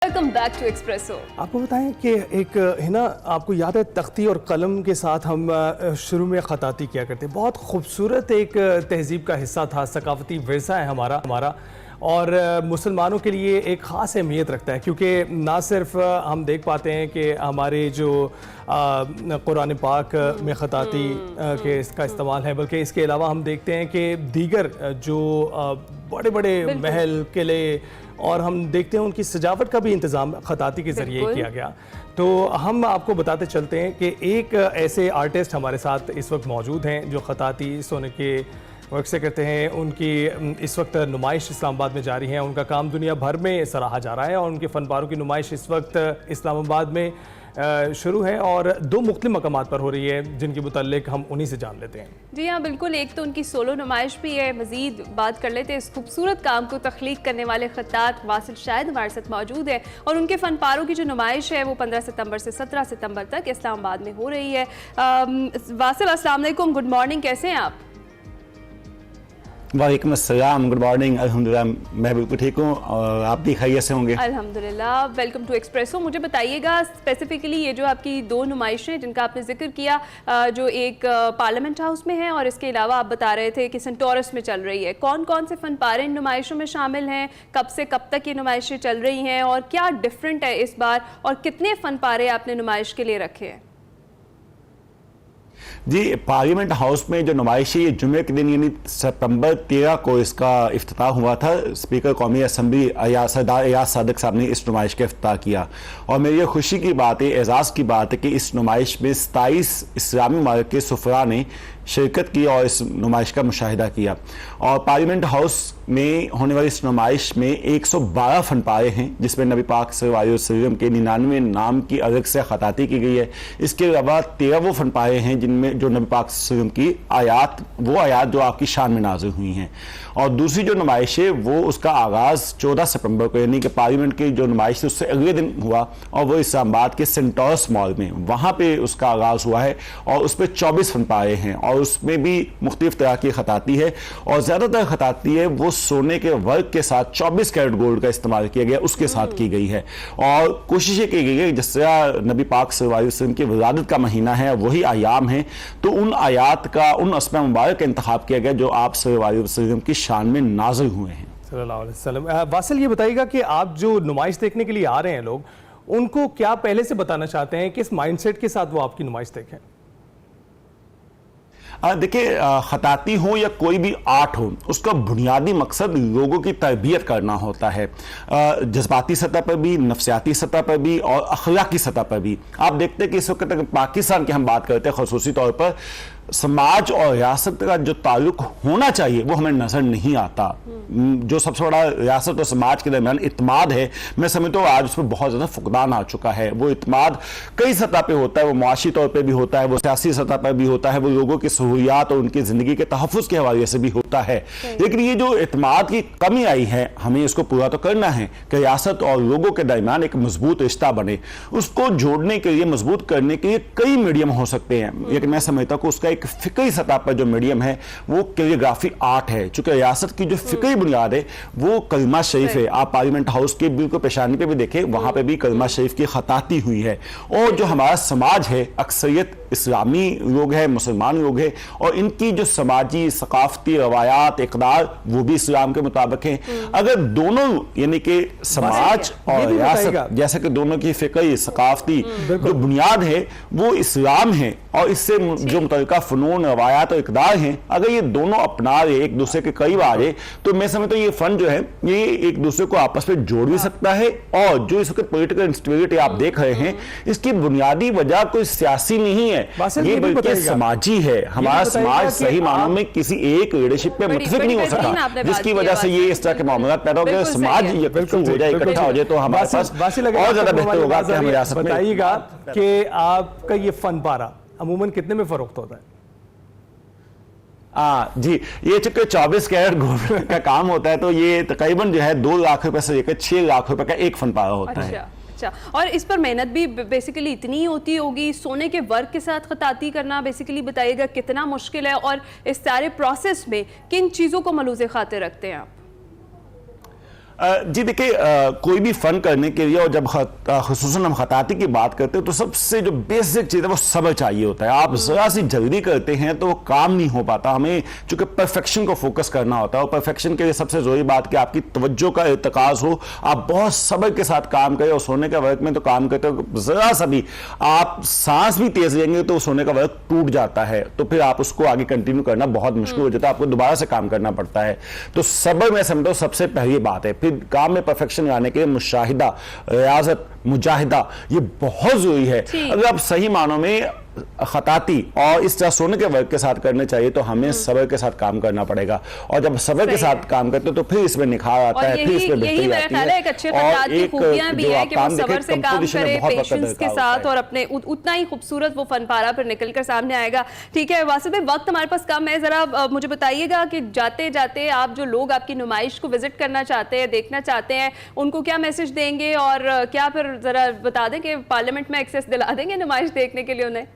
Welcome back to espresso. आपको बताएं कि एक है ना, आपको याद है तख्ती और कलम के साथ हम शुरू में खताती किया करते, बहुत खूबसूरत एक तहजीब का हिस्सा था, सकाफती विरसा है हमारा और मुसलमानों के लिए एक ख़ास अहमियत रखता है, क्योंकि ना सिर्फ हम देख पाते हैं कि हमारे जो कुरान पाक में खताती के इसका इस्तेमाल है, बल्कि इसके अलावा हम देखते हैं कि दीगर जो बड़े बड़े महल किले और हम देखते हैं उनकी सजावट का भी इंतज़ाम खताती के ज़रिए किया गया। तो हम आपको बताते चलते हैं कि एक ऐसे आर्टिस्ट हमारे साथ इस वक्त मौजूद हैं जो खताती सोने के वर्क से करते हैं। उनकी इस वक्त नुमाइश इस्लामाबाद में जारी है, उनका काम दुनिया भर में सराहा जा रहा है और उनके फ़नपारों की नुमाइश इस वक्त इस्लामाबाद में शुरू है और दो मुख्तलिफ मकामात पर हो रही है, जिनके मुताल्लिक हम उन्हीं से जान लेते हैं। जी हाँ बिल्कुल, एक तो उनकी सोलो नुमाइश भी है। मज़ीद बात कर लेते हैं इस खूबसूरत काम को तख्लीक करने वाले खत्तात वासिल शाहिद हमारे साथ मौजूद है और उनके फ़नपारों की जो नुमाइश है वो 15 सितंबर से 17 सितंबर तक इस्लामाबाद में हो रही है। वासिल अस्सलाम वालेकुम, गुड मॉर्निंग, कैसे हैं आप? वालेकुम अस्सलाम, गुड मॉर्निंग। अल्हम्दुलिल्लाह मैं बिल्कुल ठीक हूँ और आप भी खैरियत से होंगे? अल्हम्दुलिल्लाह। Welcome to Expresso. मुझे बताइएगा स्पेसिफिकली ये जो आपकी दो नुमाइशें जिनका आपने जिक्र किया, जो एक पार्लियामेंट हाउस में है और इसके अलावा आप बता रहे थे कि सेंटोरस में चल रही है, कौन कौन से फ़नपारे इन नुमाइशों में शामिल हैं, कब से कब तक ये नुमाइशें चल रही हैं और क्या डिफरेंट है इस बार, और कितने फ़नपारे आपने नुमाइश के लिए रखे हैं? जी, पार्लियामेंट हाउस में जो नुमाइश है ये जुमे के दिन यानी सितंबर 13 को इसका इफ्तिताह हुआ था। स्पीकर कौमी असम्बली सरदार एयाज सादिक साहब ने इस नुमाइश का इफ्तिताह किया और मेरी ये खुशी की बात है, एजाज़ की बात है कि इस नुमाइश में 27 इस्लामी ममालिक के सुफरा ने शिरकत की और इस नुमाइश का मुशाहिदा किया। और पार्लियामेंट हाउस में होने वाली इस नुमाइश में 112 फ़नपारे हैं, जिसमें नबी पाक सल्लल्लाहु अलैहि वसल्लम के 99 नाम की अलग से खताती की गई है। इसके अलावा 13 वो फ़नपारे हैं जिनमें जो नबी पाक सल्लल्लाहु अलैहि वसल्लम की आयात, वो आयात जो आपकी शान में नाज़िल हुई हैं। और दूसरी जो नुमाइश है वो उसका आगाज़ 14 सितंबर को यानी कि पार्लियामेंट की जो नुमाइश थी उससे अगले दिन हुआ और वो इस्लामाबाद के सेंटोरस मॉल में वहाँ पे उसका आगाज़ हुआ है और उस पर 24 फ़नपारे हैं और उसमें भी मुख्तलिफ तरह की खताती है और ज़्यादातर खताती है वो सोने के वर्क के साथ 24 कैरेट गोल्ड का इस्तेमाल किया गया, उसके साथ की गई है। और कोशिशें की गई है, जिस तरह नबी पाक सल्लल्लाहु अलैहि वसल्लम की विलादत का महीना है, वही आयाम है, तो उन आयात का, उन अस्मा मुबारक का इंतखाब किया गया जो आप सल्लल्लाहु अलैहि वसल्लम की शान में नाज़िल हुए हैं सल्लल्लाहु अलैहि वसल्लम। वासिल ये बताइएगा कि आप जो नुमाइश देखने के लिए आ रहे हैं लोग, उनको क्या पहले से बताना चाहते हैं, किस माइंडसेट के साथ वो आपकी नुमाइश देखें? देखिए, खताती हो या कोई भी आर्ट हो, उसका बुनियादी मकसद लोगों की तरबियत करना होता है, जज्बाती सतह पर भी, नफ्सियाती सतह पर भी और अखलाकी सतह पर भी। आप देखते हैं कि इस वक्त पाकिस्तान की हम बात करते हैं, ख़ुसूसी तौर पर समाज और रियासत का जो ताल्लुक होना चाहिए वो हमें नज़र नहीं आता। जो सबसे बड़ा रियासत और समाज के दरमियान इत्माद है, मैं समझता हूँ आज उसमें बहुत ज़्यादा फुकदान आ चुका है। वो इत्माद कई सतह पे होता है, वो मुआशी तौर पे भी होता है, वो सियासी सतह पर भी होता है, वो लोगों की सहूलियात और उनकी ज़िंदगी के तहफ़्फ़ुज़ के हवाले से भी होता है। लेकिन ये जो इत्माद की कमी आई है, हमें इसको पूरा तो करना है कि रियासत और लोगों के दरमियान एक मजबूत रिश्ता बने। उसको जोड़ने के लिए, मजबूत करने के लिए कई मीडियम हो सकते हैं, लेकिन मैं समझता हूँ कि उसका एक फिक्री सतह पर जो मीडियम है वो कैलीग्राफी आर्ट है। चूंकि रियासत की जो फिक्री बुनियाद है वो कलमा शरीफ है। आप पार्लियामेंट हाउस के बिल्कुल पेशानी पे भी देखें, वहां पे भी कलमा शरीफ की खताती हुई है। और जो हमारा समाज है, अक्सरियत इस्लामी लोग हैं, मुसलमान लोग हैं और इनकी जो समाजी सकाफती रवायात, इक़दार, वो भी इस्लाम के मुताबिक हैं। अगर दोनों यानी कि समाज और रियासत, जैसे कि दोनों की फिक्री सकाफती जो बुनियाद है वो इस्लाम है और इससे जो मुतल्लिका फ़नून, रवायात और इक़दार हैं, अगर ये दोनों अपना रहे, एक दूसरे के करीब आ रहे, तो मैं समझता हूँ ये फन जो है ये एक दूसरे को आपस में जोड़ भी सकता है। और जो इस वक्त पॉलिटिकल इंस्टेबिलिटी आप देख रहे हैं, इसकी बुनियादी वजह कोई सियासी नहीं है, ये बल्कि समाजी है। हमारा समाज सही मानों में किसी एक लीडरशिप पे मुत्तफिक नहीं हो सका, जिसकी वजह से ये इस तरह के मामला पैदा हो गए। समाज यकसुर हो जाए, इकट्ठा हो जाए, तो हमारे पास और ज्यादा बेहतर होगा कि हम रियासत में। बताइएगा कि आपका ये फनपारा अमूमन कितने में फरोख्त होता है? जी, ये चूंकि 24 कैरेट गोल्ड का काम होता है तो ये तकरीबन जो है 2 लाख रुपए से लेकर 6 लाख रुपए का एक फनपारा होता है। अच्छा, और इस पर मेहनत भी बेसिकली इतनी होती होगी, सोने के वर्क के साथ खताती करना बेसिकली बताइएगा कितना मुश्किल है और इस सारे प्रोसेस में किन चीज़ों को मलूज़े खातिर रखते हैं आप? जी देखिए, कोई भी फन करने के लिए और जब खुसूसन हम खताती की बात करते हैं तो सबसे जो बेसिक चीज़ है वो सब्र चाहिए होता है। आप ज़रा सी जल्दी करते हैं तो वो काम नहीं हो पाता। हमें चूंकि परफेक्शन को फोकस करना होता है और परफेक्शन के लिए सबसे ज़रूरी बात कि आपकी तवज्जो का इर्तिकाज़ हो, आप बहुत सब्र के साथ काम करें। और सोने का वर्क में तो काम करते हो ज़रा सा भी आप सांस भी तेज़ लेंगे तो सोने का वर्क टूट जाता है, तो फिर आप उसको आगे कंटिन्यू करना बहुत मुश्किल हो जाता है, आपको दोबारा से काम करना पड़ता है। तो सब्र मैं समझता हूँ सबसे पहली बात है। फिर काम में परफेक्शन लाने के लिए मुशाहिदा, रियाजत, मुजाहिदा ये बहुत जरूरी है। अगर आप सही मानों में खताती और इस तरह सोने के वर्क के साथ करने चाहिए तो हमें सब्र के साथ काम करना पड़ेगा। और जब सब्र के साथ काम करते हो तो फिर इसमें निखार आता है, फिर इसमें बेहतरी आती है। एक अच्छे खतात की खूबियां भी है कि वो सब्र से काम करे, पेशेंस के साथ, और अपने उतना ही खूबसूरत वो फनपारा पर निकलकर सामने आएगा। ठीक है वासिफ भाई, वक्त हमारे पास कम है, जरा मुझे बताइएगा कि जाते जाते आप जो लोग आपकी नुमाइश को विजिट करना चाहते हैं, देखना चाहते हैं, उनको क्या मैसेज देंगे और क्या फिर जरा बता दें कि पार्लियामेंट में एक्सेस दिला देंगे नुमाइश देखने के लिए उन्हें?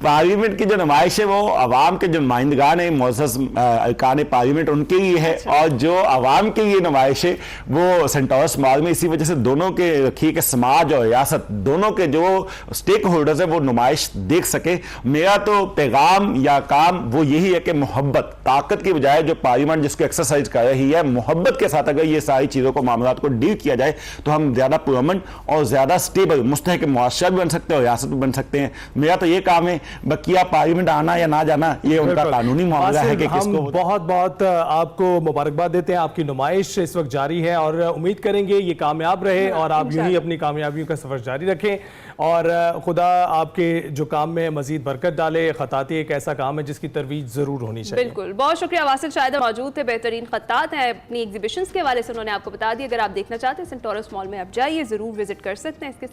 पार्लियामेंट की जो नुमाइश है वो अवाम के जो नुमाइंदगान है, मुअज़्ज़ज़ अरकान पार्लियामेंट उनके लिए है। और जो अवाम के लिए नुमाइश है वो सेंट टॉरस मॉल में, इसी वजह से दोनों के रखिए कि समाज और रियासत दोनों के जो स्टेक होल्डर्स है वो नुमाइश देख सके। मेरा तो पैगाम या काम वो यही है कि मोहब्बत, ताकत की बजाय जो पार्लियामेंट जिसको एक्सरसाइज कर रही है, मोहब्बत के साथ अगर ये सारी चीज़ों को, मामलात को डील किया जाए तो हम ज़्यादा पुरअमन और ज़्यादा स्टेबल मुस्तहकम मुआशरा भी बन सकते हैं और रियासत भी बन सकते हैं। मेरा तो ये काम है, बकिया पार्लियामेंट आना या ना जाना ये उनका कानूनी मामला है कि किसको। हम बहुत बहुत आपको मुबारकबाद देते हैं, आपकी नुमाइश इस वक्त जारी है और उम्मीद करेंगे ये कामयाब रहे और आप यूं ही अपनी कामयाबियों का सफर जारी रखें और खुदा आपके जो काम में मजीद बरकत डाले। खताती एक ऐसा काम है जिसकी तरवीज जरूर होनी चाहिए। बिल्कुल, बहुत शुक्रिया। वासिल शाहिद मौजूद थे, बेहतरीन खत्तात हैं, अपनी एग्जीबिशंस के हवाले से उन्होंने आपको बता दिया। अगर आप देखना चाहते हैं सेंट टॉरस मॉल में आप जाइए, जरूर विजिट कर सकते हैं। इसके